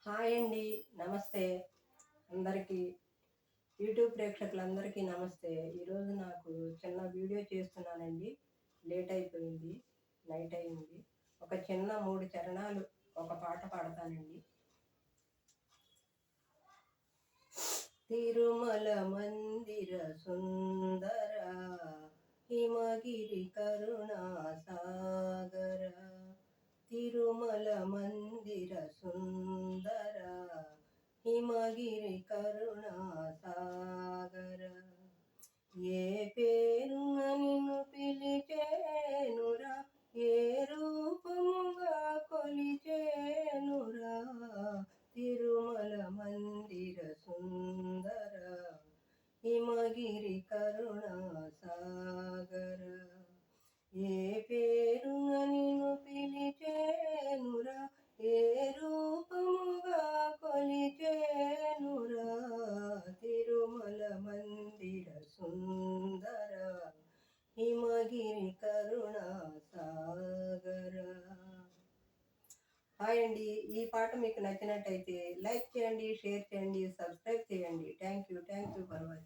Hi అండి. నమస్తే అందరికీ. యూట్యూబ్ ప్రేక్షకులందరికీ నమస్తే. ఈరోజు నాకు చిన్న వీడియో చేస్తున్నానండి. లేట్ అయిపోయింది. నైట్ అయింది. ఒక చిన్న 3 చరణాలు ఒక పాట పాడతానండి. తిరుమల మందిర సుందర హిమగిరి కరుణా సాగర, తిరుమల మందిర సుందర హిమగిరి కరుణా సాగర, ఏ పేరున నిన్ను పిలిచేనురా, ఏ రూపముగా కొలిచేనురా, తిరుమల మందిర సుందర హిమగిరి కరుణా సాగర, ఏ పేరున నిన్ను పిలిచేనురా, ఏ రూపముగా కొలిచేనురా, తిరుమల మందిర సుందర హిమగిరి కరుణా సాగర. హాయ్ అండి. ఈ పాట మీకు నచ్చినట్టయితే లైక్ చేయండి, షేర్ చేయండి, సబ్స్క్రైబ్ చేయండి. Thank you for watching.